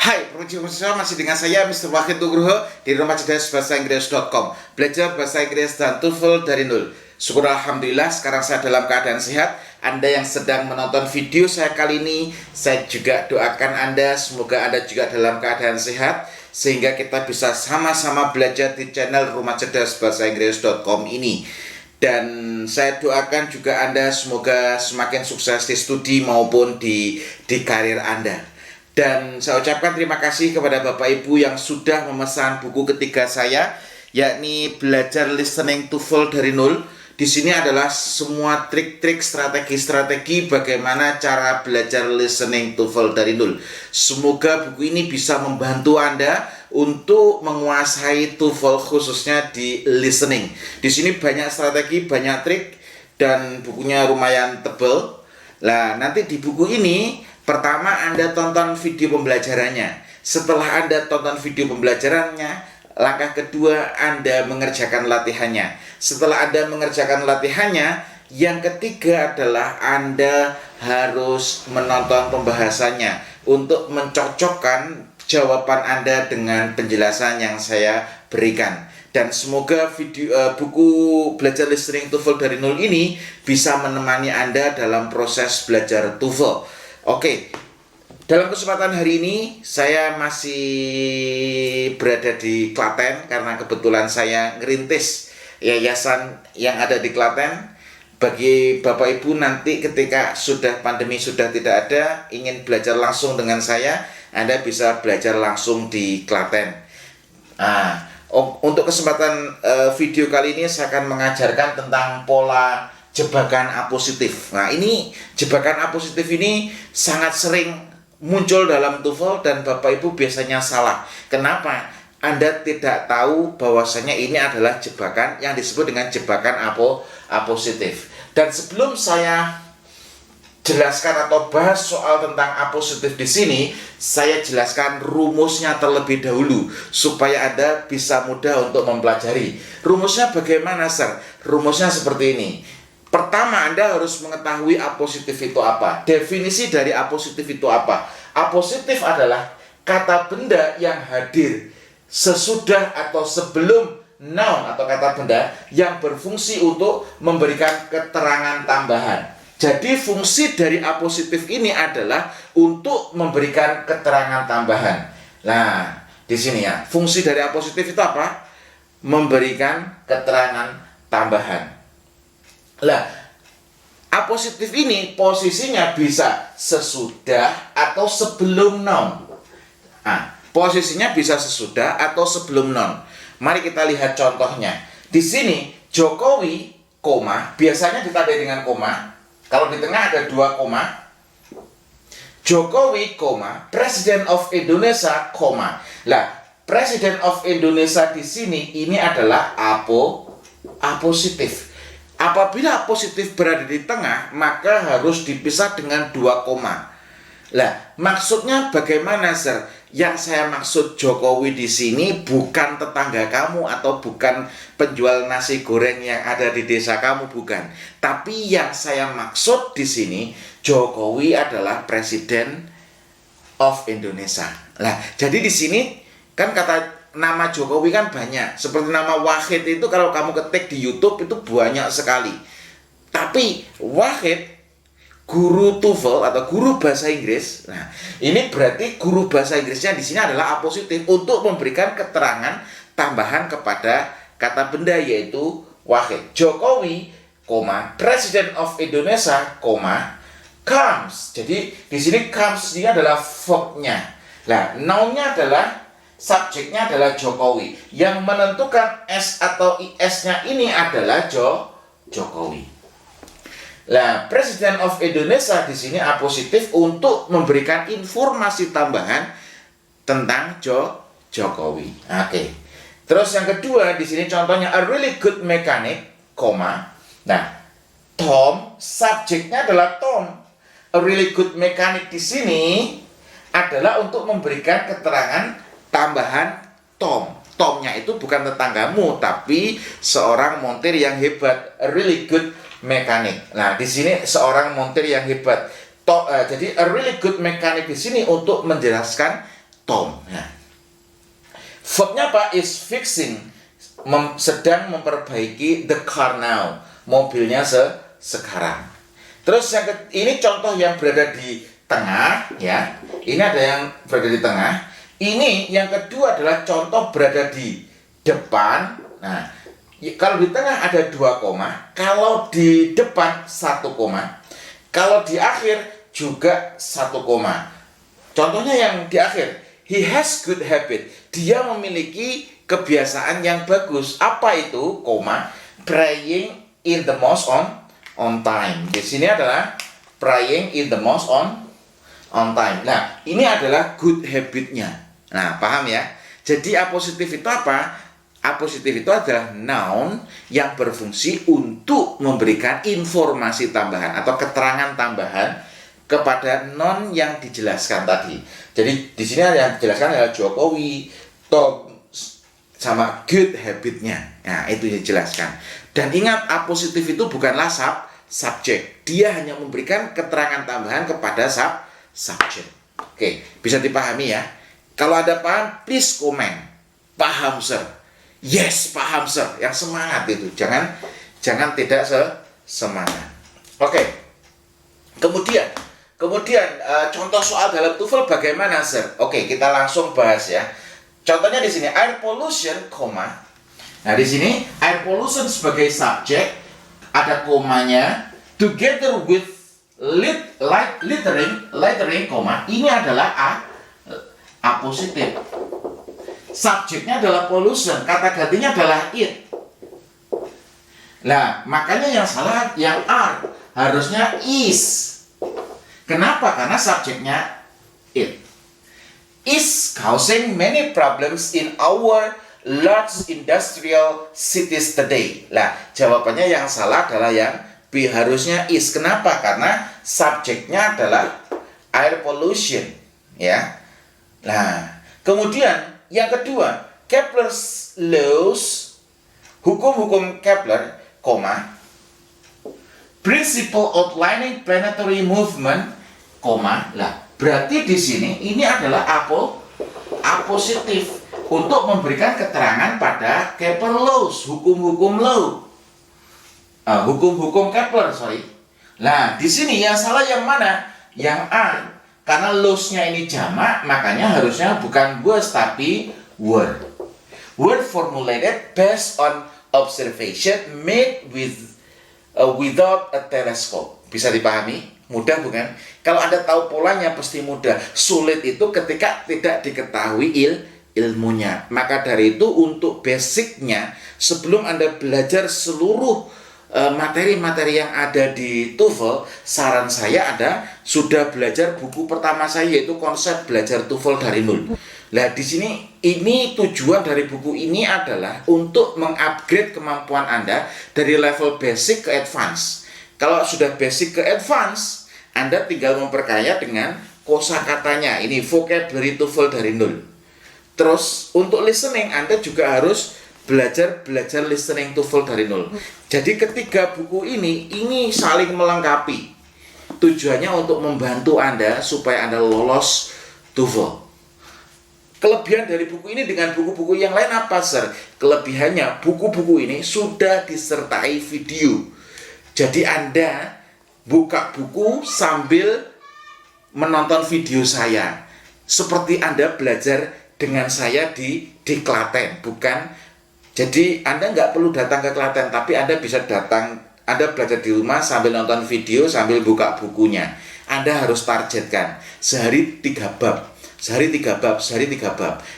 Hai, mahasiswa masih dengan saya Mr. Wahid Nugroho di Rumah Cerdas Bahasa Inggris.com. Belajar bahasa Inggris dan TOEFL dari nol. Syukur alhamdulillah sekarang saya dalam keadaan sehat. Anda yang sedang menonton video saya kali ini, saya juga doakan Anda semoga Anda juga dalam keadaan sehat sehingga kita bisa sama-sama belajar di channel Rumah Cerdas Bahasa Inggris.com ini. Dan saya doakan juga Anda semoga semakin sukses di studi maupun di karir Anda. Dan saya ucapkan terima kasih kepada Bapak Ibu yang sudah memesan buku ketiga saya, yakni Belajar Listening TOEFL dari nol. Di sini adalah semua trik-trik, strategi-strategi bagaimana cara belajar listening TOEFL dari nol. Semoga buku ini bisa membantu Anda untuk menguasai TOEFL khususnya di listening. Di sini banyak strategi, banyak trik, dan bukunya lumayan tebal. Nah, nanti di buku ini pertama Anda tonton video pembelajarannya. Setelah Anda tonton video pembelajarannya, langkah kedua Anda mengerjakan latihannya. Setelah Anda mengerjakan latihannya, yang ketiga adalah Anda harus menonton pembahasannya untuk mencocokkan jawaban Anda dengan penjelasan yang saya berikan. Dan semoga buku Belajar Listening TOEFL dari nol ini bisa menemani Anda dalam proses belajar TOEFL. Oke, dalam kesempatan hari ini saya masih berada di Klaten karena kebetulan saya ngerintis yayasan yang ada di Klaten. Bagi Bapak Ibu nanti ketika sudah pandemi sudah tidak ada, ingin belajar langsung dengan saya, Anda bisa belajar langsung di Klaten. Untuk kesempatan video kali ini saya akan mengajarkan tentang pola jebakan apositif. Nah, ini jebakan apositif ini sangat sering muncul dalam TOEFL dan Bapak Ibu biasanya salah. Kenapa? Anda tidak tahu bahwasanya ini adalah jebakan yang disebut dengan jebakan apositif. Dan sebelum saya jelaskan atau bahas soal tentang apositif di sini, saya jelaskan rumusnya terlebih dahulu supaya Anda bisa mudah untuk mempelajari. Rumusnya bagaimana, Sir? Rumusnya seperti ini. Pertama, Anda harus mengetahui apositif itu apa. Definisi dari apositif itu apa? Apositif adalah kata benda yang hadir sesudah atau sebelum noun atau kata benda yang berfungsi untuk memberikan keterangan tambahan. Jadi fungsi dari apositif ini adalah untuk memberikan keterangan tambahan. Nah, di sini ya, fungsi dari apositif itu apa? Memberikan keterangan tambahan. Lah, apositif ini posisinya bisa sesudah atau sebelum noun. Posisinya bisa sesudah atau sebelum noun. Mari kita lihat contohnya. Di sini Jokowi, koma, biasanya ditandai dengan koma. Kalau di tengah ada dua koma. Jokowi, koma, Presiden of Indonesia, koma. Lah, Presiden of Indonesia di sini ini adalah apositif. Apabila positif berada di tengah, maka harus dipisah dengan dua koma. Lah, maksudnya bagaimana, Sir? Yang saya maksud Jokowi di sini bukan tetangga kamu atau bukan penjual nasi goreng yang ada di desa kamu, bukan. Tapi yang saya maksud di sini, Jokowi adalah Presiden of Indonesia. Lah, jadi di sini kan kata nama Jokowi kan banyak. Seperti nama Wahid itu kalau kamu ketik di YouTube itu banyak sekali. Tapi Wahid, guru TOEFL atau guru bahasa Inggris. Nah, ini berarti guru bahasa Inggrisnya di sini adalah apositif untuk memberikan keterangan tambahan kepada kata benda yaitu Wahid. Jokowi, koma, President of Indonesia, koma, comes. Jadi di sini comes dia adalah verb-nya. Nah, noun-nya adalah subjeknya adalah Jokowi. Yang menentukan S atau IS-nya ini adalah Jokowi. Nah, Presiden of Indonesia di sini apositif untuk memberikan informasi tambahan tentang Jokowi. Oke. Terus yang kedua di sini contohnya a really good mechanic, koma. Nah, Tom, subjeknya adalah Tom. A really good mechanic di sini adalah untuk memberikan keterangan tambahan Tom. Tomnya itu bukan tetanggamu, tapi seorang montir yang hebat. A really good mechanic. Nah, di sini seorang montir yang hebat. Jadi a really good mechanic di sini untuk menjelaskan Tom. Nah, verbnya apa? Is fixing, sedang memperbaiki the car now, mobilnya sekarang. Terus ini contoh yang berada di tengah, ya. Ini ada yang berada di tengah. Ini yang kedua adalah contoh berada di depan. Nah, kalau di tengah ada 2 koma, kalau di depan 1 koma, kalau di akhir juga 1 koma. Contohnya yang di akhir, he has good habit. Dia memiliki kebiasaan yang bagus. Apa itu? Koma, praying in the mosque on time. Di sini adalah praying in the mosque on time. Nah, ini adalah good habitnya. Nah, paham ya? Jadi apositif itu apa? Apositif itu adalah noun yang berfungsi untuk memberikan informasi tambahan atau keterangan tambahan kepada non yang dijelaskan tadi. Jadi di sini yang dijelaskan adalah Jokowi, Tom, sama good habitnya. Nah, itu dijelaskan. Dan ingat, apositif itu bukanlah subjek. Dia hanya memberikan keterangan tambahan kepada subjek. Oke, bisa dipahami ya. Kalau ada paham, please comment. Paham, sir? Yes, paham, sir. Yang semangat itu. Jangan tidak semangat. Oke. Kemudian contoh soal dalam TOEFL bagaimana, sir? Oke, kita langsung bahas ya. Contohnya di sini air pollution, koma. Nah, di sini air pollution sebagai subjek, ada komanya, together with littering, koma. Ini adalah apositif. Subjeknya adalah pollution, kata gantinya adalah it. Nah, makanya yang salah yang are, harusnya is. Kenapa? Karena subjeknya it. Is causing many problems in our large industrial cities today. Lah, jawabannya yang salah adalah yang B, harusnya is. Kenapa? Karena subjeknya adalah air pollution, ya. Nah, kemudian yang kedua, Kepler's laws, hukum-hukum Kepler, koma, principle outlining planetary movement, koma. Lah, berarti di sini ini adalah apositif untuk memberikan keterangan pada Kepler laws, hukum-hukum law. Hukum-hukum Kepler, sorry. Nah, di sini yang salah yang mana? Yang A. Karena laws-nya ini jamak, makanya harusnya bukan was tapi were. Were formulated based on observation made without a telescope. Bisa dipahami? Mudah bukan? Kalau Anda tahu polanya pasti mudah. Sulit itu ketika tidak diketahui ilmunya. Maka dari itu untuk basicnya, sebelum Anda belajar seluruh materi-materi yang ada di TOEFL, saran saya sudah belajar buku pertama saya, yaitu konsep belajar TOEFL dari nol. Nah, di sini ini tujuan dari buku ini adalah untuk mengupgrade kemampuan Anda dari level basic ke advance. Kalau sudah basic ke advance, Anda tinggal memperkaya dengan kosakatanya. Ini vocabulary TOEFL dari nol. Terus untuk listening Anda juga harus belajar listening TOEFL dari nol. Jadi ketiga buku ini saling melengkapi. Tujuannya untuk membantu Anda supaya Anda lolos TOEFL. Kelebihan dari buku ini dengan buku-buku yang lain apa, sir? Kelebihannya, buku-buku ini sudah disertai video. Jadi Anda buka buku sambil menonton video saya. Seperti Anda belajar dengan saya di Klaten, bukan? Jadi Anda nggak perlu datang ke Klaten, tapi Anda bisa datang, Anda belajar di rumah sambil nonton video, sambil buka bukunya. Anda harus targetkan sehari 3 bab. Sehari 3 bab.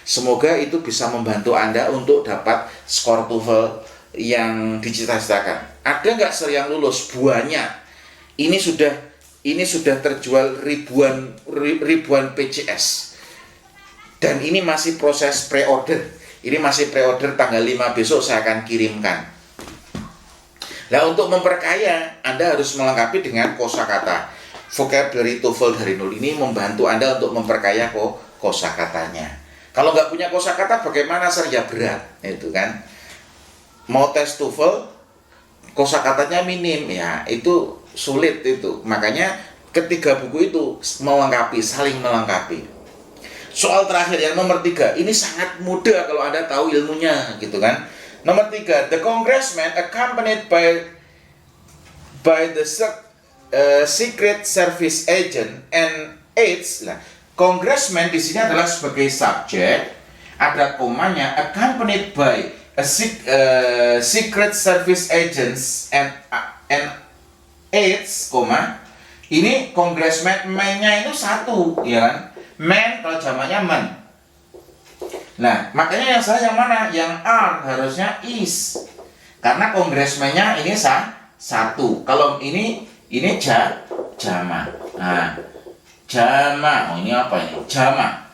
Semoga itu bisa membantu Anda untuk dapat skor TOEFL yang dicita-citakan. Ada nggak sir yang lulus? Banyak. Ini sudah terjual ribuan PCS. Dan ini masih proses pre-order. Ini masih pre-order, tanggal 5 besok saya akan kirimkan. Nah, untuk memperkaya, Anda harus melengkapi dengan kosakata. Vocabulary TOEFL dari nol ini membantu Anda untuk memperkaya kosakatanya. Kalau nggak punya kosakata, bagaimana, sir? Ya berat, itu kan. Mau tes TOEFL, kosakatanya minim, ya itu sulit itu. Makanya ketiga buku itu melengkapi, saling melengkapi. soal terakhir yang nomor 3, ini sangat mudah kalau Anda tahu ilmunya gitu kan. Nomor 3, the congressman accompanied by the secret service agent and aides. Nah, congressman di sini adalah sebagai subjek, ada komanya, accompanied by secret service agents and aides, koma. Ini congressman, man-nya itu satu, ya kan? Man kalau jamaknya man. Nah, makanya yang salah yang mana? Yang are, harusnya is. Karena congressman-nya ini satu. Kalau ini jama. Nah, jama. Oh, ini apa ini? Jama.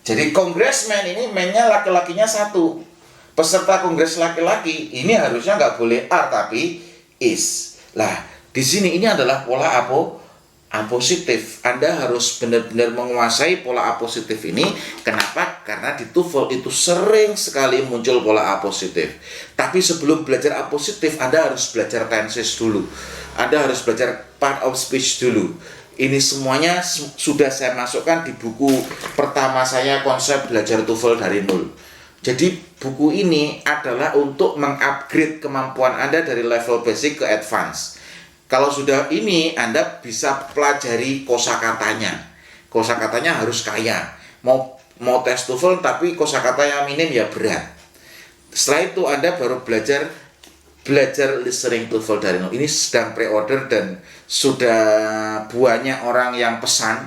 Jadi congressman ini man-nya laki-lakinya satu. Peserta kongres laki-laki ini harusnya nggak boleh are tapi is. Lah, di sini ini adalah pola apositif. Anda harus benar-benar menguasai pola apositif ini. Kenapa? Karena di TOEFL itu sering sekali muncul pola apositif. Tapi sebelum belajar apositif, Anda harus belajar tenses dulu. Anda harus belajar part of speech dulu. Ini semuanya sudah saya masukkan di buku pertama saya, konsep belajar TOEFL dari nol. Jadi buku ini adalah untuk mengupgrade kemampuan Anda dari level basic ke advance. Kalau sudah ini, Anda bisa pelajari kosakatanya. Kosakatanya harus kaya. Mau tes TOEFL tapi kosakata yang minim ya berat. Setelah itu Anda baru belajar listening TOEFL dari nol. Ini sedang pre-order dan sudah banyak orang yang pesan.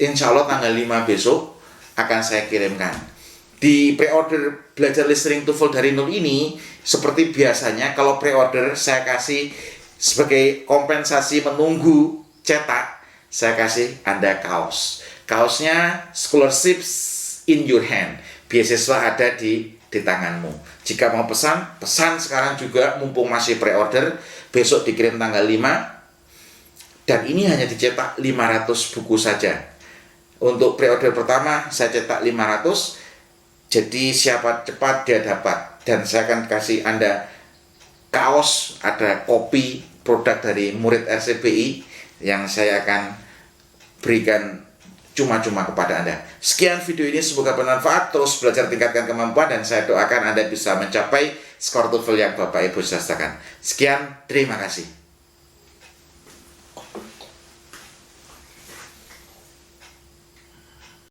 Insya Allah tanggal 5 besok akan saya kirimkan. Di pre-order belajar listening TOEFL dari nol ini, seperti biasanya kalau pre-order saya kasih sebagai kompensasi menunggu cetak, saya kasih Anda kaos. Kaosnya scholarships in your hand. Beasiswa ada di tanganmu. Jika mau pesan sekarang juga mumpung masih pre-order, besok dikirim tanggal 5. Dan ini hanya dicetak 500 buku saja. Untuk pre-order pertama saya cetak 500. Jadi siapa cepat dia dapat. Dan saya akan kasih Anda kaos, ada kopi produk dari murid RCBI yang saya akan berikan cuma-cuma kepada Anda. Sekian video ini, semoga bermanfaat. Terus belajar, tingkatkan kemampuan, dan saya doakan Anda bisa mencapai skor TOEFL yang Bapak Ibu rasakan. Sekian, terima kasih.